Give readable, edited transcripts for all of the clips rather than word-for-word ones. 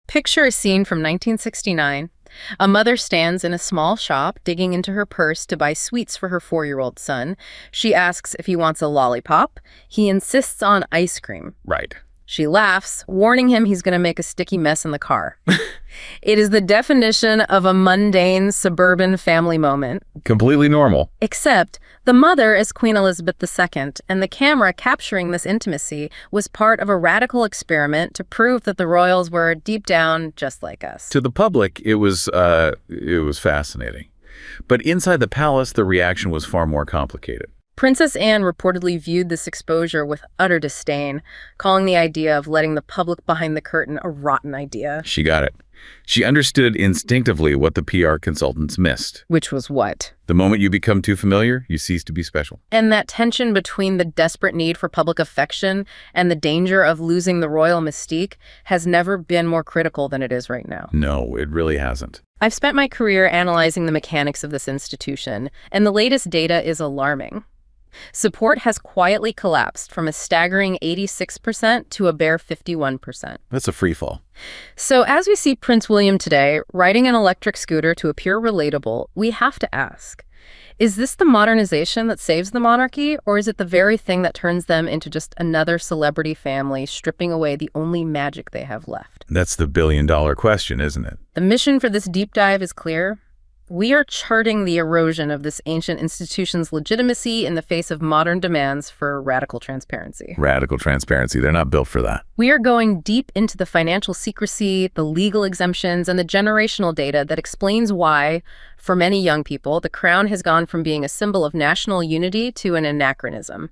Picture a scene from 1969. A mother stands in a small shop, digging into her purse to buy sweets for her 4-year-old son. She asks if he wants a lollipop. He insists on ice cream. Right. She laughs, warning him he's going to make a sticky mess in the car. It is the definition of a mundane suburban family moment. Completely normal. Except the mother is Queen Elizabeth II, and the camera capturing this intimacy was part of a radical experiment to prove that the royals were, deep down, just like us. To the public, it was fascinating. But inside the palace, the reaction was far more complicated. Princess Anne reportedly viewed this exposure with utter disdain, calling the idea of letting the public behind the curtain a rotten idea. She got it. She understood instinctively what the PR consultants missed. Which was what? The moment you become too familiar, you cease to be special. And that tension between the desperate need for public affection and the danger of losing the royal mystique has never been more critical than it is right now. No, it really hasn't. I've spent my career analyzing the mechanics of this institution, and the latest data is alarming. Support has quietly collapsed from a staggering 86% to a bare 51%. That's a free fall. So as we see Prince William today, riding an electric scooter to appear relatable, we have to ask, is this the modernization that saves the monarchy, or is it the very thing that turns them into just another celebrity family, stripping away the only magic they have left? That's the billion-dollar question, isn't it? The mission for this deep dive is clear. We are charting the erosion of this ancient institution's legitimacy in the face of modern demands for radical transparency. Radical transparency. They're not built for that. We are going deep into the financial secrecy, the legal exemptions, and the generational data that explains why, for many young people, the crown has gone from being a symbol of national unity to an anachronism.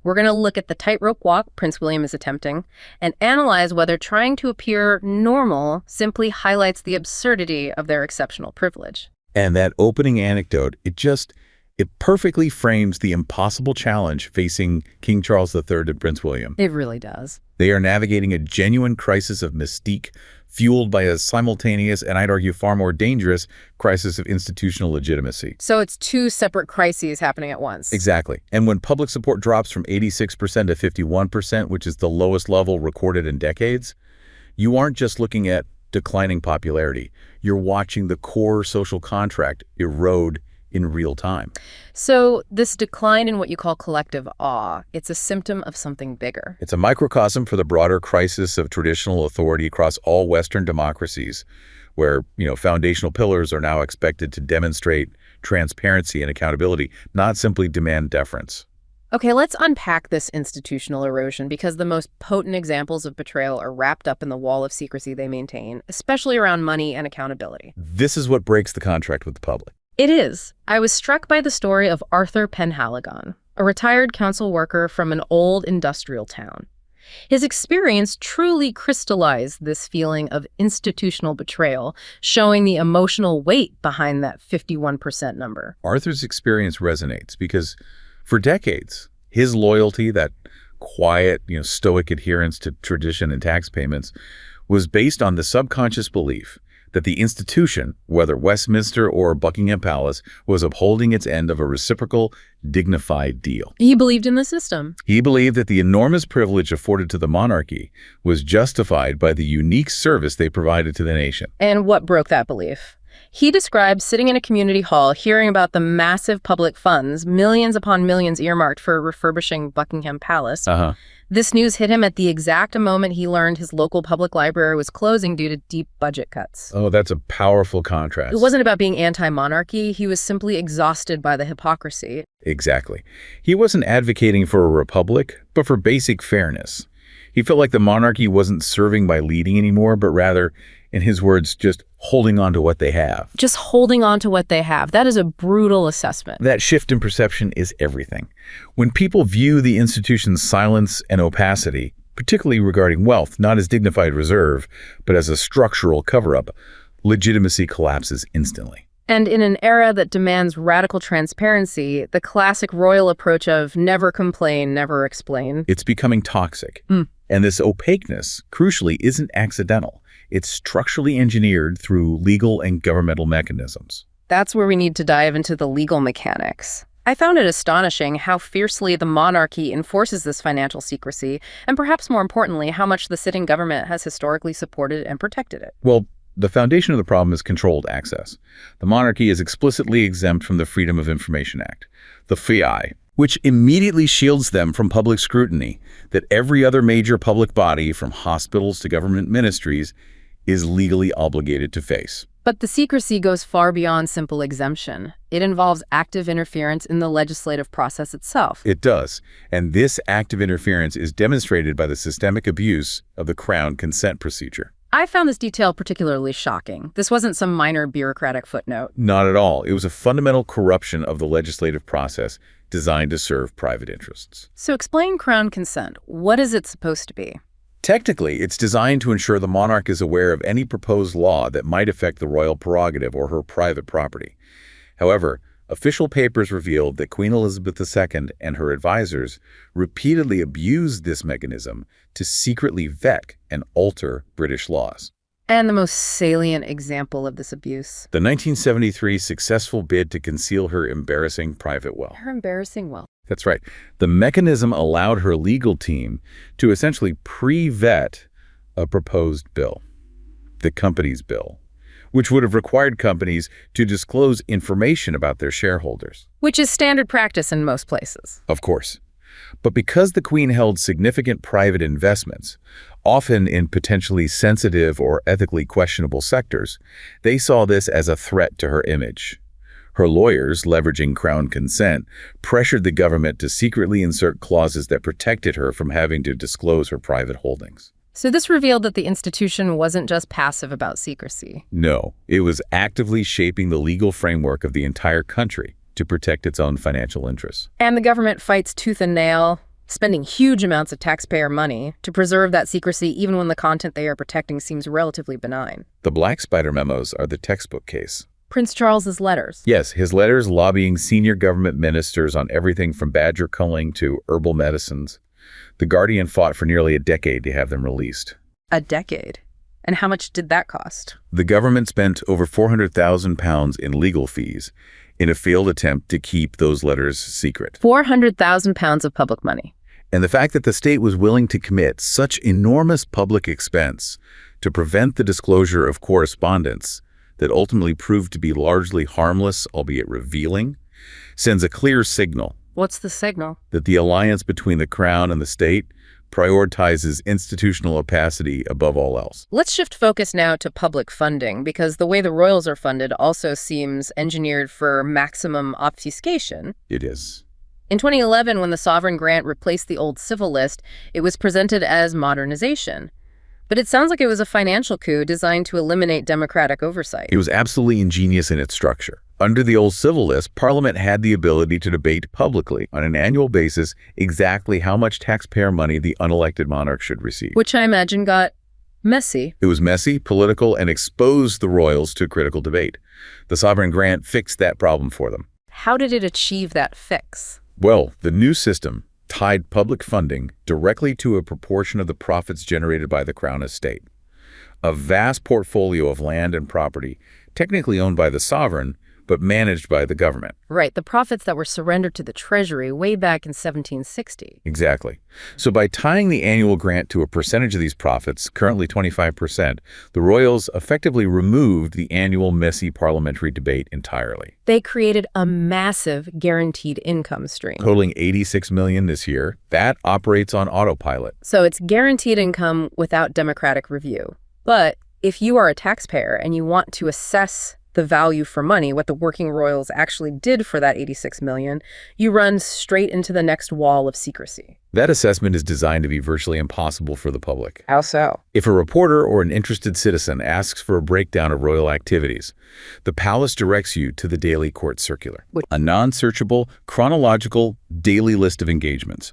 We're going to look at the tightrope walk Prince William is attempting and analyze whether trying to appear normal simply highlights the absurdity of their exceptional privilege. And that opening anecdote, it perfectly frames the impossible challenge facing King Charles III and Prince William. It really does. They are navigating a genuine crisis of mystique, fueled by a simultaneous, and I'd argue far more dangerous, crisis of institutional legitimacy. So it's two separate crises happening at once. Exactly. And when public support drops from 86% to 51%, which is the lowest level recorded in decades, you aren't just looking at declining popularity. You're watching the core social contract erode in real time. So this decline in what you call collective awe, it's a symptom of something bigger. It's a microcosm for the broader crisis of traditional authority across all Western democracies, where, foundational pillars are now expected to demonstrate transparency and accountability, not simply demand deference. Okay, let's unpack this institutional erosion, because the most potent examples of betrayal are wrapped up in the wall of secrecy they maintain, especially around money and accountability. This is what breaks the contract with the public. It is. I was struck by the story of Arthur Penhaligon, a retired council worker from an old industrial town. His experience truly crystallized this feeling of institutional betrayal, showing the emotional weight behind that 51% number. Arthur's experience resonates because for decades, his loyalty, that quiet, stoic adherence to tradition and tax payments, was based on the subconscious belief that the institution, whether Westminster or Buckingham Palace, was upholding its end of a reciprocal, dignified deal. He believed in the system. He believed that the enormous privilege afforded to the monarchy was justified by the unique service they provided to the nation. And what broke that belief? He described sitting in a community hall, hearing about the massive public funds, millions upon millions earmarked for refurbishing Buckingham Palace. This news hit him at the exact moment he learned his local public library was closing due to deep budget cuts. Oh, that's a powerful contrast. It wasn't about being anti-monarchy. He was simply exhausted by the hypocrisy. Exactly. He wasn't advocating for a republic, but for basic fairness. He felt like the monarchy wasn't serving by leading anymore, but rather, in his words, just holding on to what they have. Just holding on to what they have. That is a brutal assessment. That shift in perception is everything. When people view the institution's silence and opacity, particularly regarding wealth, not as dignified reserve, but as a structural cover-up, legitimacy collapses instantly. And in an era that demands radical transparency, the classic royal approach of never complain, never explain. It's becoming toxic. And this opaqueness, crucially, isn't accidental. It's structurally engineered through legal and governmental mechanisms. That's where we need to dive into the legal mechanics. I found it astonishing how fiercely the monarchy enforces this financial secrecy, and perhaps more importantly, how much the sitting government has historically supported and protected it. Well, the foundation of the problem is controlled access. The monarchy is explicitly exempt from the Freedom of Information Act, the FII, which immediately shields them from public scrutiny that every other major public body, from hospitals to government ministries, is legally obligated to face. But the secrecy goes far beyond simple exemption. It involves active interference in the legislative process itself. It does, and this active interference is demonstrated by the systemic abuse of the Crown consent procedure. I found this detail particularly shocking. This wasn't some minor bureaucratic footnote. Not at all. It was a fundamental corruption of the legislative process designed to serve private interests. So explain Crown consent. What is it supposed to be? Technically, it's designed to ensure the monarch is aware of any proposed law that might affect the royal prerogative or her private property. However, official papers revealed that Queen Elizabeth II and her advisors repeatedly abused this mechanism to secretly vet and alter British laws. And the most salient example of this abuse? The 1973 successful bid to conceal her embarrassing private wealth. Her embarrassing wealth. That's right. The mechanism allowed her legal team to essentially pre-vet a proposed bill, the company's bill, which would have required companies to disclose information about their shareholders. Which is standard practice in most places. Of course. But because the Queen held significant private investments, often in potentially sensitive or ethically questionable sectors, they saw this as a threat to her image. Her lawyers, leveraging Crown consent, pressured the government to secretly insert clauses that protected her from having to disclose her private holdings. So this revealed that the institution wasn't just passive about secrecy. No, it was actively shaping the legal framework of the entire country to protect its own financial interests. And the government fights tooth and nail, spending huge amounts of taxpayer money to preserve that secrecy even when the content they are protecting seems relatively benign. The Black Spider memos are the textbook case. Prince Charles's letters. Yes, his letters lobbying senior government ministers on everything from badger culling to herbal medicines. The Guardian fought for nearly a decade to have them released. A decade? And how much did that cost? The government spent over £400,000 in legal fees in a failed attempt to keep those letters secret. £400,000 of public money. And the fact that the state was willing to commit such enormous public expense to prevent the disclosure of correspondence that ultimately proved to be largely harmless, albeit revealing, sends a clear signal. What's the signal? That the alliance between the Crown and the state prioritizes institutional opacity above all else. Let's shift focus now to public funding, because the way the royals are funded also seems engineered for maximum obfuscation. It is. In 2011, when the sovereign grant replaced the old civil list, it was presented as modernization. But it sounds like it was a financial coup designed to eliminate democratic oversight. It was absolutely ingenious in its structure. Under the old civil list, Parliament had the ability to debate publicly on an annual basis exactly how much taxpayer money the unelected monarch should receive. Which I imagine got messy. It was messy, political, and exposed the royals to critical debate. The sovereign grant fixed that problem for them. How did it achieve that fix? Well, the new system tied public funding directly to a proportion of the profits generated by the Crown estate. A vast portfolio of land and property, technically owned by the sovereign, but managed by the government. Right, the profits that were surrendered to the Treasury way back in 1760. Exactly. So by tying the annual grant to a percentage of these profits, currently 25%, the royals effectively removed the annual messy parliamentary debate entirely. They created a massive guaranteed income stream. Totaling $86 million this year, that operates on autopilot. So it's guaranteed income without democratic review. But if you are a taxpayer and you want to assess the value for money, what the working royals actually did for that $86 million, you run straight into the next wall of secrecy. That assessment is designed to be virtually impossible for the public. How so? If a reporter or an interested citizen asks for a breakdown of royal activities, the palace directs you to the daily court circular, a non-searchable, chronological daily list of engagements.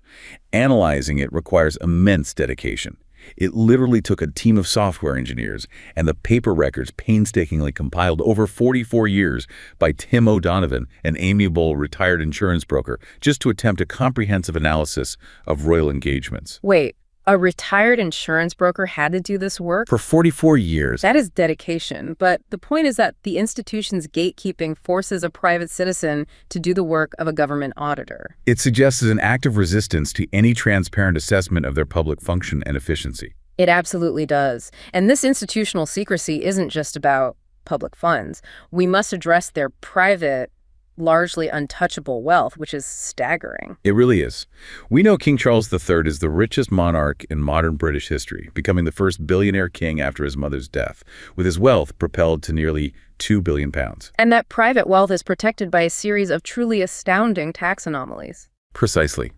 Analyzing it requires immense dedication. It literally took a team of software engineers and the paper records painstakingly compiled over 44 years by Tim O'Donovan, an amiable retired insurance broker, just to attempt a comprehensive analysis of royal engagements. Wait, A retired insurance broker had to do this work? For 44 years. That is dedication, but the point is that the institution's gatekeeping forces a private citizen to do the work of a government auditor. It suggests an act of resistance to any transparent assessment of their public function and efficiency. It absolutely does. And this institutional secrecy isn't just about public funds. We must address their private, largely untouchable wealth, which is staggering. It really is. We know King Charles III is the richest monarch in modern British history, becoming the first billionaire king after his mother's death, with his wealth propelled to nearly £2 billion. And that private wealth is protected by a series of truly astounding tax anomalies. Precisely.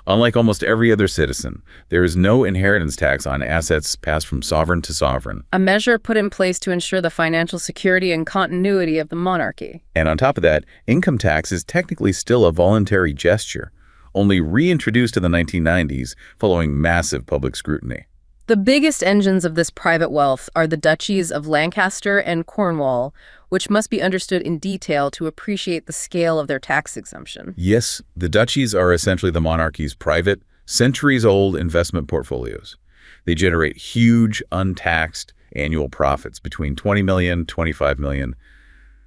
Unlike almost every other citizen, there is no inheritance tax on assets passed from sovereign to sovereign. A measure put in place to ensure the financial security and continuity of the monarchy. And on top of that, income tax is technically still a voluntary gesture, only reintroduced in the 1990s following massive public scrutiny. The biggest engines of this private wealth are the duchies of Lancaster and Cornwall, which must be understood in detail to appreciate the scale of their tax exemption. Yes, the duchies are essentially the monarchy's private, centuries-old investment portfolios. They generate huge, untaxed annual profits between $20 million, $25 million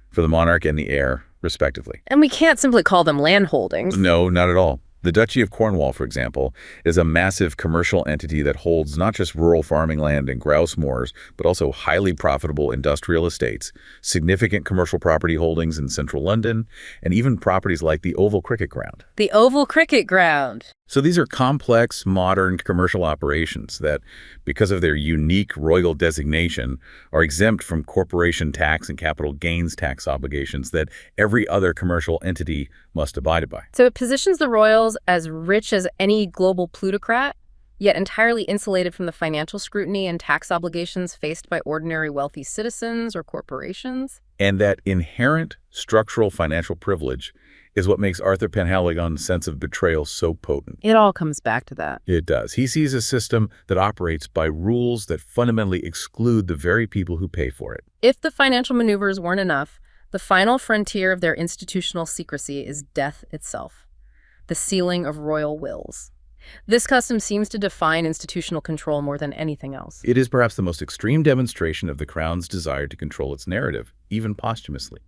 for the monarch and the heir, respectively. And we can't simply call them land holdings. No, not at all. The Duchy of Cornwall, for example, is a massive commercial entity that holds not just rural farming land and grouse moors, but also highly profitable industrial estates, significant commercial property holdings in central London, and even properties like the Oval Cricket Ground. The Oval Cricket Ground. So these are complex, modern commercial operations that, because of their unique royal designation, are exempt from corporation tax and capital gains tax obligations that every other commercial entity must abide by. So it positions the royals as rich as any global plutocrat, yet entirely insulated from the financial scrutiny and tax obligations faced by ordinary wealthy citizens or corporations. And that inherent structural financial privilege is what makes Arthur Penhaligon's sense of betrayal so potent. It all comes back to that. It does. He sees a system that operates by rules that fundamentally exclude the very people who pay for it. If the financial maneuvers weren't enough, the final frontier of their institutional secrecy is death itself, the sealing of royal wills. This custom seems to define institutional control more than anything else. It is perhaps the most extreme demonstration of the Crown's desire to control its narrative, even posthumously.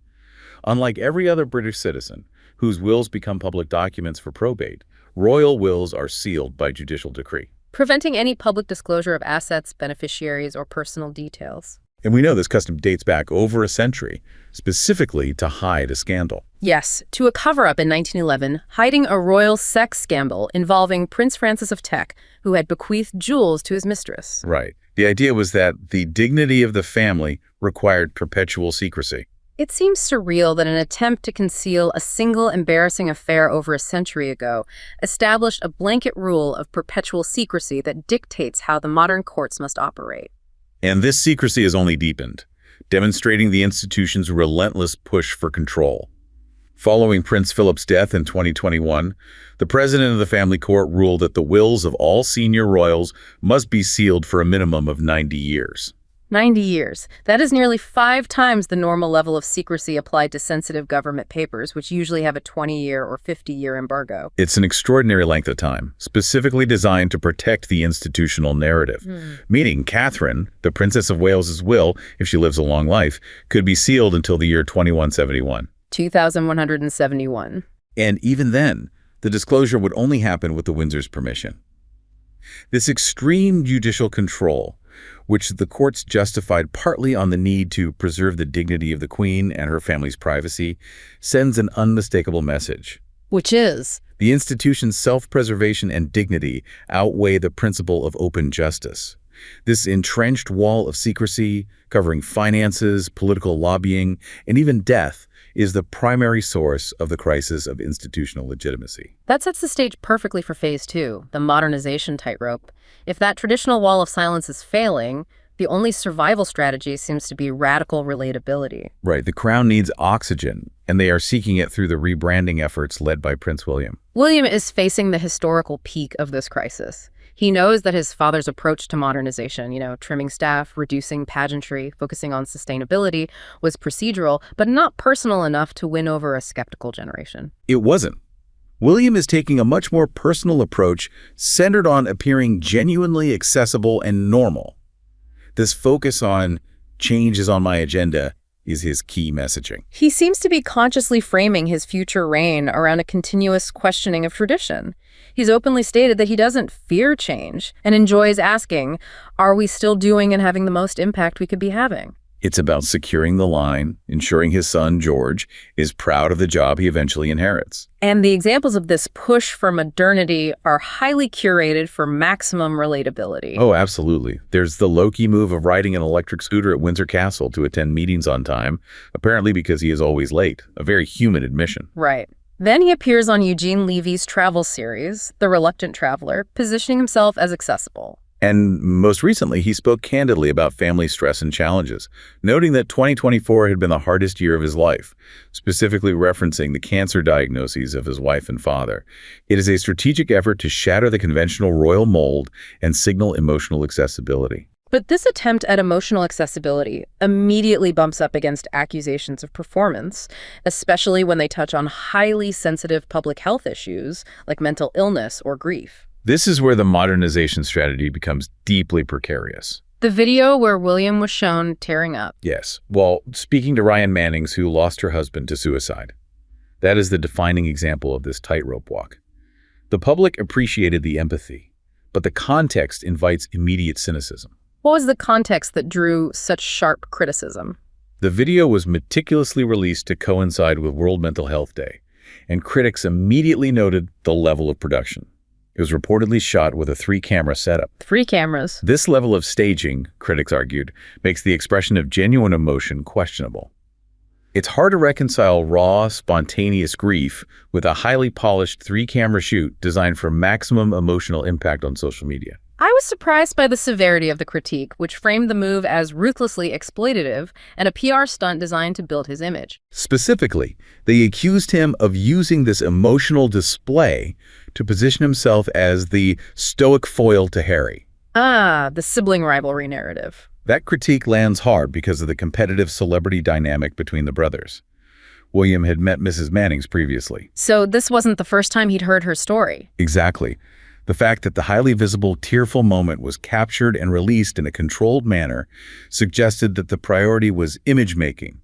Unlike every other British citizen, whose wills become public documents for probate, royal wills are sealed by judicial decree, preventing any public disclosure of assets, beneficiaries, or personal details. And we know this custom dates back over a century, specifically to hide a scandal. Yes, to a cover-up in 1911, hiding a royal sex scandal involving Prince Francis of Teck, who had bequeathed jewels to his mistress. Right. The idea was that the dignity of the family required perpetual secrecy. It seems surreal that an attempt to conceal a single embarrassing affair over a century ago established a blanket rule of perpetual secrecy that dictates how the modern courts must operate. And this secrecy is only deepened, demonstrating the institution's relentless push for control. Following Prince Philip's death in 2021, the president of the family court ruled that the wills of all senior royals must be sealed for a minimum of 90 years. 90 years. That is nearly 5 times the normal level of secrecy applied to sensitive government papers, which usually have a 20-year or 50-year embargo. It's an extraordinary length of time, specifically designed to protect the institutional narrative. Meaning Catherine, the Princess of Wales's will, if she lives a long life, could be sealed until the year 2171. 2171. And even then, the disclosure would only happen with the Windsor's permission. This extreme judicial control, which the courts justified partly on the need to preserve the dignity of the Queen and her family's privacy, sends an unmistakable message. Which is? The institution's self-preservation and dignity outweigh the principle of open justice. This entrenched wall of secrecy, covering finances, political lobbying, and even death, is the primary source of the crisis of institutional legitimacy. That sets the stage perfectly for Phase 2, the modernization tightrope. If that traditional wall of silence is failing, the only survival strategy seems to be radical relatability. Right. The Crown needs oxygen, and they are seeking it through the rebranding efforts led by Prince William. William is facing the historical peak of this crisis. He knows that his father's approach to modernization, trimming staff, reducing pageantry, focusing on sustainability, was procedural, but not personal enough to win over a skeptical generation. It wasn't. William is taking a much more personal approach centered on appearing genuinely accessible and normal. This focus on change is on my agenda is his key messaging. He seems to be consciously framing his future reign around a continuous questioning of tradition. He's openly stated that he doesn't fear change and enjoys asking, are we still doing and having the most impact we could be having? It's about securing the line, ensuring his son, George, is proud of the job he eventually inherits. And the examples of this push for modernity are highly curated for maximum relatability. Oh, absolutely. There's the low-key move of riding an electric scooter at Windsor Castle to attend meetings on time, apparently because he is always late, a very human admission. Right. Then he appears on Eugene Levy's travel series, The Reluctant Traveler, positioning himself as accessible. And most recently, he spoke candidly about family stress and challenges, noting that 2024 had been the hardest year of his life, specifically referencing the cancer diagnoses of his wife and father. It is a strategic effort to shatter the conventional royal mold and signal emotional accessibility. But this attempt at emotional accessibility immediately bumps up against accusations of performance, especially when they touch on highly sensitive public health issues like mental illness or grief. This is where the modernization strategy becomes deeply precarious. The video where William was shown tearing up. Yes, well, speaking to Ryan Mannings, who lost her husband to suicide. That is the defining example of this tightrope walk. The public appreciated the empathy, but the context invites immediate cynicism. What was the context that drew such sharp criticism? The video was meticulously released to coincide with World Mental Health Day, and critics immediately noted the level of production. It was reportedly shot with a 3-camera setup. 3 cameras. This level of staging, critics argued, makes the expression of genuine emotion questionable. It's hard to reconcile raw, spontaneous grief with a highly polished 3-camera shoot designed for maximum emotional impact on social media. I was surprised by the severity of the critique, which framed the move as ruthlessly exploitative and a PR stunt designed to build his image. Specifically, they accused him of using this emotional display to position himself as the stoic foil to Harry. Ah, the sibling rivalry narrative. That critique lands hard because of the competitive celebrity dynamic between the brothers. William had met Mrs. Mannings previously. So this wasn't the first time he'd heard her story. Exactly. The fact that the highly visible, tearful moment was captured and released in a controlled manner suggested that the priority was image-making.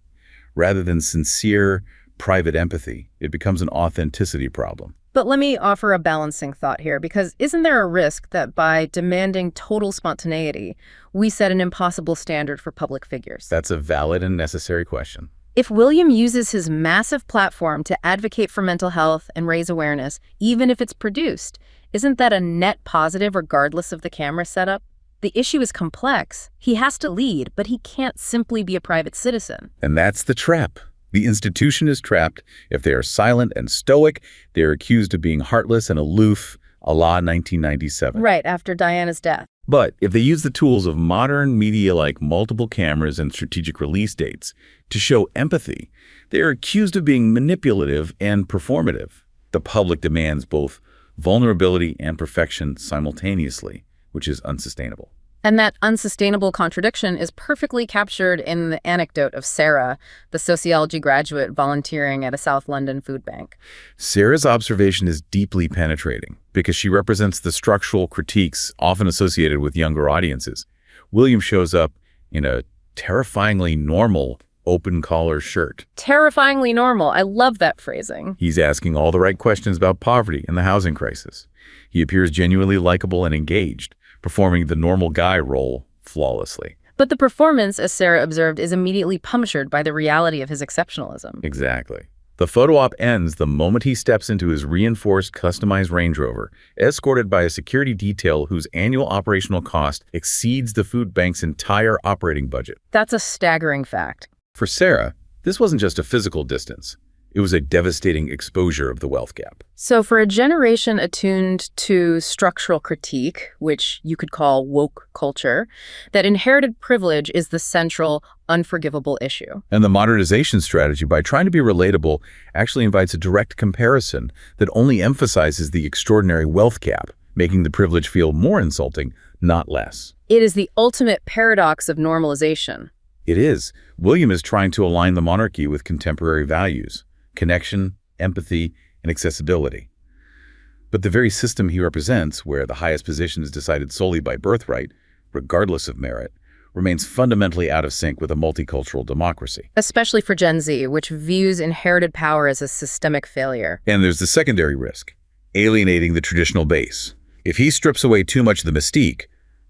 Rather than sincere, private empathy, it becomes an authenticity problem. But let me offer a balancing thought here, because isn't there a risk that by demanding total spontaneity, we set an impossible standard for public figures? That's a valid and necessary question. If William uses his massive platform to advocate for mental health and raise awareness, even if it's produced, isn't that a net positive regardless of the camera setup? The issue is complex. He has to lead, but he can't simply be a private citizen. And that's the trap. The institution is trapped. If they are silent and stoic, they are accused of being heartless and aloof, a la 1997. Right, after Diana's death. But if they use the tools of modern media like multiple cameras and strategic release dates to show empathy, they are accused of being manipulative and performative. The public demands both vulnerability and perfection simultaneously, which is unsustainable. And that unsustainable contradiction is perfectly captured in the anecdote of Sarah, the sociology graduate volunteering at a South London food bank. Sarah's observation is deeply penetrating because she represents the structural critiques often associated with younger audiences. William shows up in a terrifyingly normal open-collar shirt. Terrifyingly normal. I love that phrasing. He's asking all the right questions about poverty and the housing crisis. He appears genuinely likable and engaged, performing the normal guy role flawlessly. But the performance, as Sarah observed, is immediately punctured by the reality of his exceptionalism. Exactly. The photo op ends the moment he steps into his reinforced, customized Range Rover, escorted by a security detail whose annual operational cost exceeds the food bank's entire operating budget. That's a staggering fact. For Sarah, this wasn't just a physical distance. It was a devastating exposure of the wealth gap. So for a generation attuned to structural critique, which you could call woke culture, that inherited privilege is the central, unforgivable issue. And the modernization strategy, by trying to be relatable, actually invites a direct comparison that only emphasizes the extraordinary wealth gap, making the privilege feel more insulting, not less. It is the ultimate paradox of normalization. It is. William is trying to align the monarchy with contemporary values: connection, empathy, and accessibility. But the very system he represents, where the highest position is decided solely by birthright, regardless of merit, remains fundamentally out of sync with a multicultural democracy. Especially for Gen Z, which views inherited power as a systemic failure. And there's the secondary risk, alienating the traditional base. If he strips away too much of the mystique,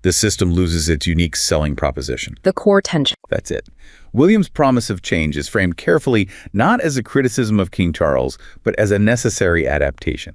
the system loses its unique selling proposition. The core tension. That's it. William's promise of change is framed carefully not as a criticism of King Charles, but as a necessary adaptation.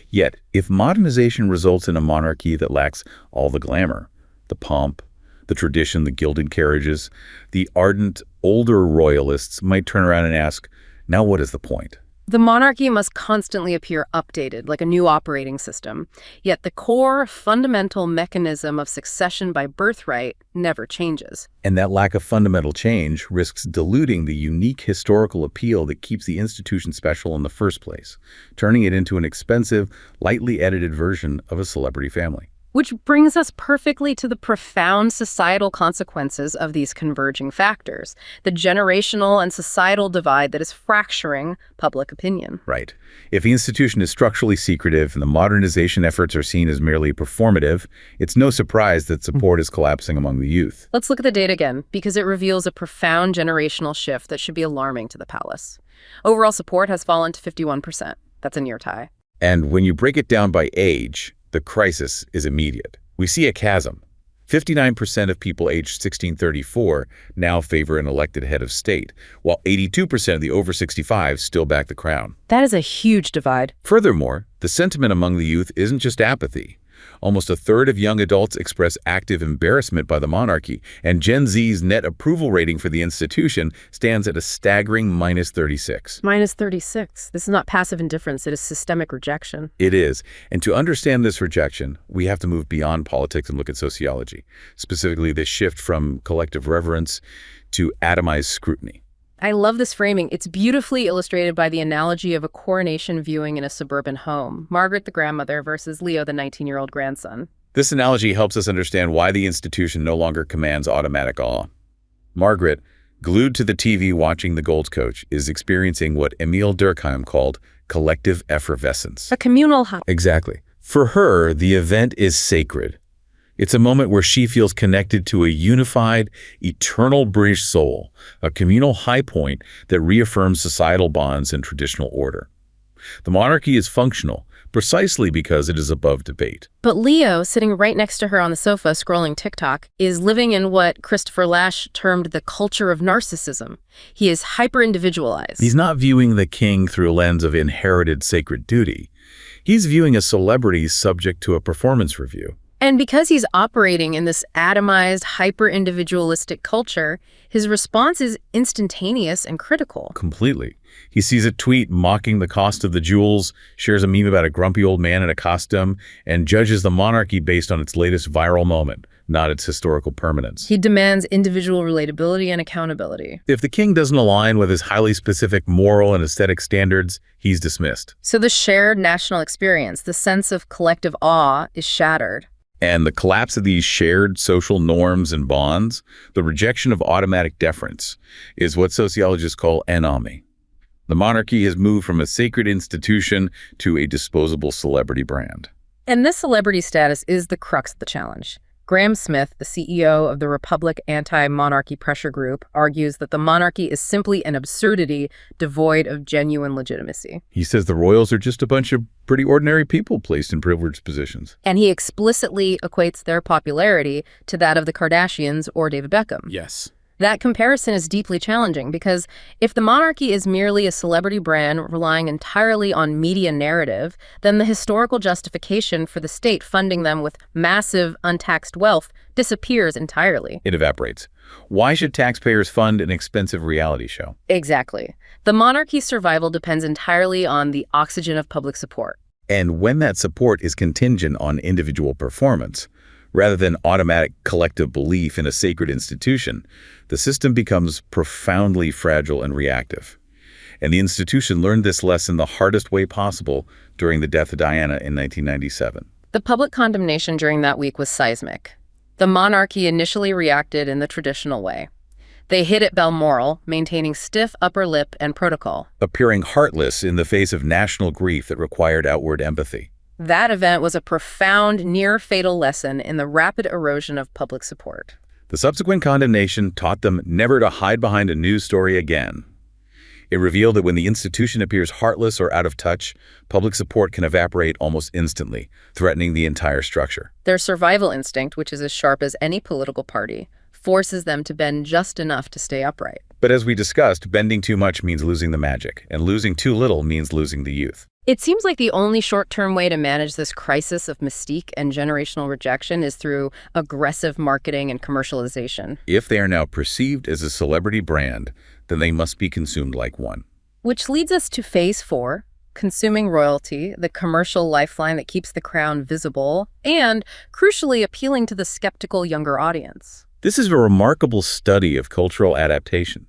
Yet, if modernization results in a monarchy that lacks all the glamour, the pomp, the tradition, the gilded carriages, the ardent, older royalists might turn around and ask, now what is the point? The monarchy must constantly appear updated, like a new operating system. Yet the core, fundamental mechanism of succession by birthright never changes. And that lack of fundamental change risks diluting the unique historical appeal that keeps the institution special in the first place, turning it into an expensive, lightly edited version of a celebrity family. Which brings us perfectly to the profound societal consequences of these converging factors, the generational and societal divide that is fracturing public opinion. Right. If the institution is structurally secretive and the modernization efforts are seen as merely performative, it's no surprise that support is collapsing among the youth. Let's look at the data again, because it reveals a profound generational shift that should be alarming to the palace. Overall support has fallen to 51%. That's a near tie. And when you break it down by age, the crisis is immediate. We see a chasm. 59% of people aged 1634 now favor an elected head of state, while 82% of the over 65 still back the crown. That is a huge divide. Furthermore, the sentiment among the youth isn't just apathy. Almost a third of young adults express active embarrassment by the monarchy, and Gen Z's net approval rating for the institution stands at a staggering -36. -36. This is not passive indifference, it is systemic rejection. It is. And to understand this rejection, we have to move beyond politics and look at sociology, specifically this shift from collective reverence to atomized scrutiny. I love this framing. It's beautifully illustrated by the analogy of a coronation viewing in a suburban home. Margaret the grandmother versus Leo the 19-year-old grandson. This analogy helps us understand why the institution no longer commands automatic awe. Margaret, glued to the TV watching the Gold Coach, is experiencing what Emile Durkheim called collective effervescence. A communal high. Exactly. For her, the event is sacred. It's a moment where she feels connected to a unified, eternal British soul, a communal high point that reaffirms societal bonds and traditional order. The monarchy is functional, precisely because it is above debate. But Leo, sitting right next to her on the sofa scrolling TikTok, is living in what Christopher Lasch termed the culture of narcissism. He is hyper-individualized. He's not viewing the king through a lens of inherited sacred duty. He's viewing a celebrity subject to a performance review. And because he's operating in this atomized, hyper-individualistic culture, his response is instantaneous and critical. Completely. He sees a tweet mocking the cost of the jewels, shares a meme about a grumpy old man in a costume, and judges the monarchy based on its latest viral moment, not its historical permanence. He demands individual relatability and accountability. If the king doesn't align with his highly specific moral and aesthetic standards, he's dismissed. So the shared national experience, the sense of collective awe, is shattered. And the collapse of these shared social norms and bonds, the rejection of automatic deference, is what sociologists call anomie. The monarchy has moved from a sacred institution to a disposable celebrity brand. And this celebrity status is the crux of the challenge. Graham Smith, the CEO of the Republic Anti-Monarchy Pressure Group, argues that the monarchy is simply an absurdity devoid of genuine legitimacy. He says the royals are just a bunch of pretty ordinary people placed in privileged positions. And he explicitly equates their popularity to that of the Kardashians or David Beckham. Yes. That comparison is deeply challenging because if the monarchy is merely a celebrity brand relying entirely on media narrative, then the historical justification for the state funding them with massive untaxed wealth disappears entirely. It evaporates. Why should taxpayers fund an expensive reality show? Exactly. The monarchy's survival depends entirely on the oxygen of public support. And when that support is contingent on individual performance, rather than automatic collective belief in a sacred institution, the system becomes profoundly fragile and reactive. And the institution learned this lesson the hardest way possible during the death of Diana in 1997. The public condemnation during that week was seismic. The monarchy initially reacted in the traditional way. They hid at Balmoral, maintaining stiff upper lip and protocol. Appearing heartless in the face of national grief that required outward empathy. That event was a profound, near-fatal lesson in the rapid erosion of public support. The subsequent condemnation taught them never to hide behind a news story again. It revealed that when the institution appears heartless or out of touch, public support can evaporate almost instantly, threatening the entire structure. Their survival instinct, which is as sharp as any political party, forces them to bend just enough to stay upright. But as we discussed, bending too much means losing the magic, and losing too little means losing the youth. It seems like the only short-term way to manage this crisis of mystique and generational rejection is through aggressive marketing and commercialization. If they are now perceived as a celebrity brand, then they must be consumed like one. Which leads us to phase 4, consuming royalty, the commercial lifeline that keeps the crown visible, and, crucially, appealing to the skeptical younger audience. This is a remarkable study of cultural adaptation.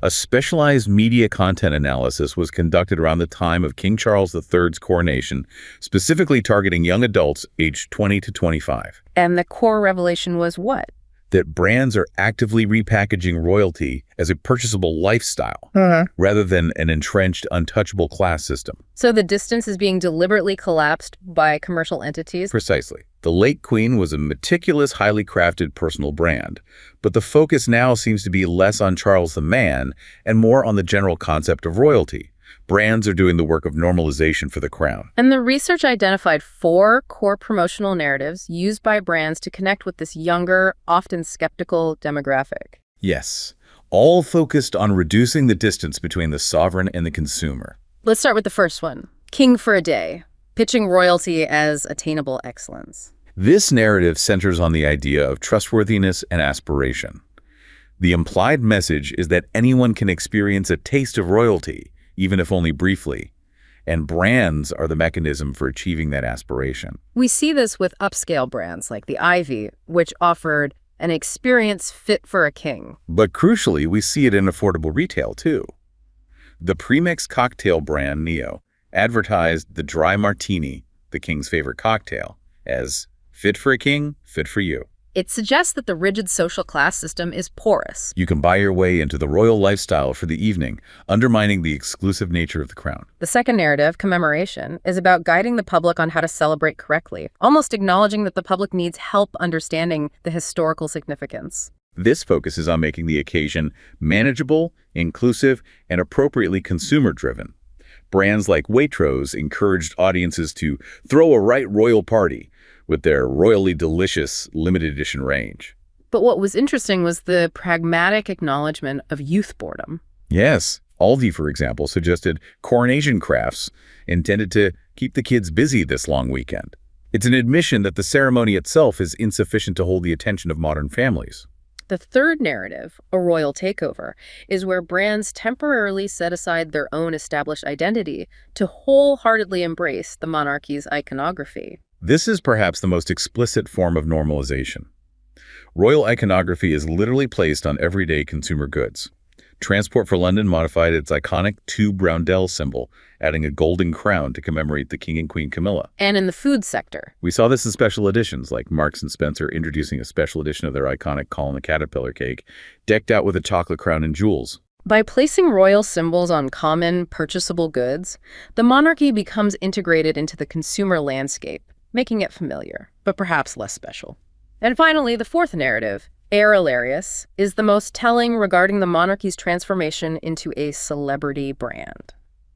A specialized media content analysis was conducted around the time of King Charles III's coronation, specifically targeting young adults aged 20 to 25. And the core revelation was what? That brands are actively repackaging royalty as a purchasable lifestyle, rather than an entrenched, untouchable class system. So the distance is being deliberately collapsed by commercial entities? Precisely. The late Queen was a meticulous, highly crafted personal brand, but the focus now seems to be less on Charles the man and more on the general concept of royalty. Brands are doing the work of normalization for the crown. And the research identified 4 core promotional narratives used by brands to connect with this younger, often skeptical demographic. Yes, all focused on reducing the distance between the sovereign and the consumer. Let's start with the first one, King for a Day, pitching royalty as attainable excellence. This narrative centers on the idea of trustworthiness and aspiration. The implied message is that anyone can experience a taste of royalty, even if only briefly, and brands are the mechanism for achieving that aspiration. We see this with upscale brands like the Ivy, which offered an experience fit for a king. But crucially, we see it in affordable retail too. The premixed cocktail brand Neo advertised the dry martini, the king's favorite cocktail, as fit for a king, fit for you. It suggests that the rigid social class system is porous. You can buy your way into the royal lifestyle for the evening, undermining the exclusive nature of the crown. The second narrative, Commemoration, is about guiding the public on how to celebrate correctly, almost acknowledging that the public needs help understanding the historical significance. This focuses on making the occasion manageable, inclusive, and appropriately consumer-driven. Brands like Waitrose encouraged audiences to throw a right royal party with their royally delicious limited edition range. But what was interesting was the pragmatic acknowledgement of youth boredom. Yes, Aldi, for example, suggested coronation crafts intended to keep the kids busy this long weekend. It's an admission that the ceremony itself is insufficient to hold the attention of modern families. The third narrative, a royal takeover, is where brands temporarily set aside their own established identity to wholeheartedly embrace the monarchy's iconography. This is perhaps the most explicit form of normalization. Royal iconography is literally placed on everyday consumer goods. Transport for London modified its iconic tube roundel symbol, adding a golden crown to commemorate the King and Queen Camilla. And in the food sector, We saw this in special editions, like Marks & Spencer introducing a special edition of their iconic Colin the Caterpillar cake, decked out with a chocolate crown and jewels. by placing royal symbols on common, purchasable goods, the monarchy becomes integrated into the consumer landscape, making it familiar, but perhaps less special. And finally, the fourth narrative, Air Hilarious, is the most telling regarding the monarchy's transformation into a celebrity brand.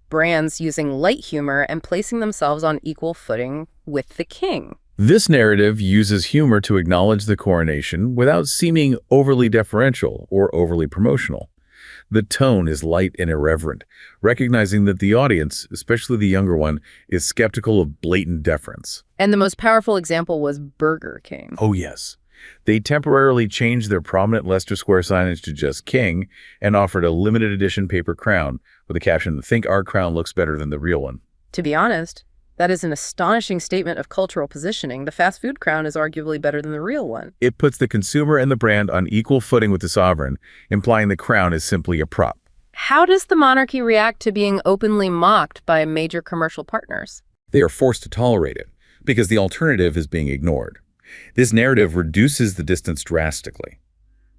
Brands using light humor and placing themselves on equal footing with the king. This narrative uses humor to acknowledge the coronation without seeming overly deferential or overly promotional. The tone is light and irreverent, recognizing that the audience, especially the younger one, is skeptical of blatant deference. And the most powerful example was Burger King. Oh yes. They temporarily changed their prominent Leicester Square signage to just King and offered a limited edition paper crown with a caption, "Think our crown looks better than the real one." To be honest, that is an astonishing statement of cultural positioning. The fast food crown is arguably better than the real one. It puts the consumer and the brand on equal footing with the sovereign, implying the crown is simply a prop. How does the monarchy react to being openly mocked by major commercial partners? They are forced to tolerate it because the alternative is being ignored. This narrative reduces the distance drastically.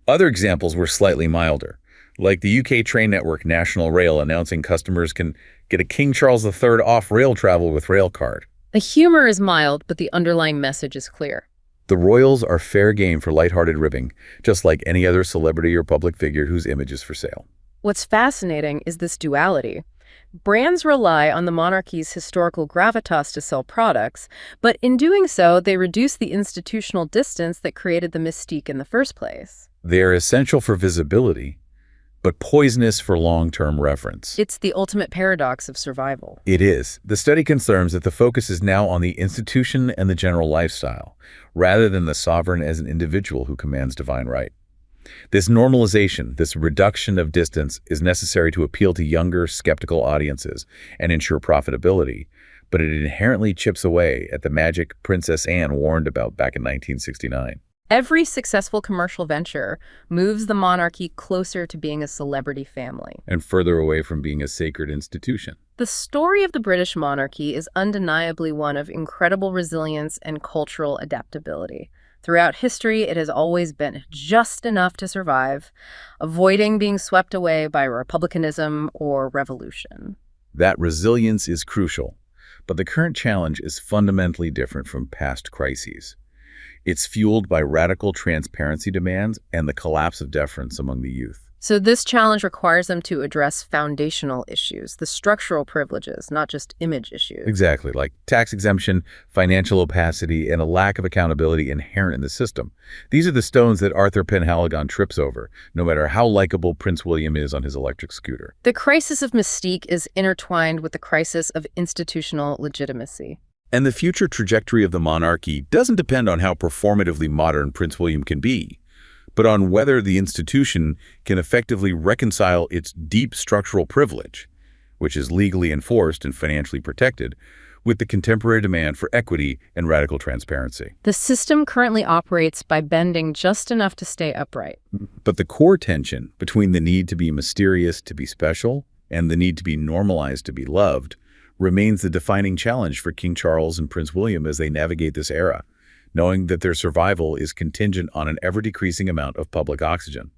Other examples were slightly milder, like the UK train network National Rail announcing customers can get a King Charles III off rail travel with Railcard. The humor is mild, but the underlying message is clear. The royals are fair game for lighthearted ribbing, just like any other celebrity or public figure whose image is for sale. What's fascinating is this duality. Brands rely on the monarchy's historical gravitas to sell products, but in doing so, they reduce the institutional distance that created the mystique in the first place. They are essential for visibility, but poisonous for long-term reference. It's the ultimate paradox of survival. It is. The study confirms that the focus is now on the institution and the general lifestyle, rather than the sovereign as an individual who commands divine right. This normalization, this reduction of distance, is necessary to appeal to younger, skeptical audiences and ensure profitability, but it inherently chips away at the magic Princess Anne warned about back in 1969. Every successful commercial venture moves the monarchy closer to being a celebrity family. And further away from being a sacred institution. The story of the British monarchy is undeniably one of incredible resilience and cultural adaptability. Throughout history, it has always been just enough to survive, avoiding being swept away by republicanism or revolution. That resilience is crucial, but the current challenge is fundamentally different from past crises. It's fueled by radical transparency demands and the collapse of deference among the youth. So this challenge requires them to address foundational issues, the structural privileges, not just image issues. Exactly, like tax exemption, financial opacity, and a lack of accountability inherent in the system. These are the stones that Arthur Penhaligon trips over, no matter how likable Prince William is on his electric scooter. The crisis of mystique is intertwined with the crisis of institutional legitimacy. And the future trajectory of the monarchy doesn't depend on how performatively modern Prince William can be, but on whether the institution can effectively reconcile its deep structural privilege, which is legally enforced and financially protected, with the contemporary demand for equity and radical transparency. The system currently operates by bending just enough to stay upright. But the core tension between the need to be mysterious to be special and the need to be normalized to be loved remains the defining challenge for King Charles and Prince William as they navigate this era, knowing that their survival is contingent on an ever-decreasing amount of public oxygen.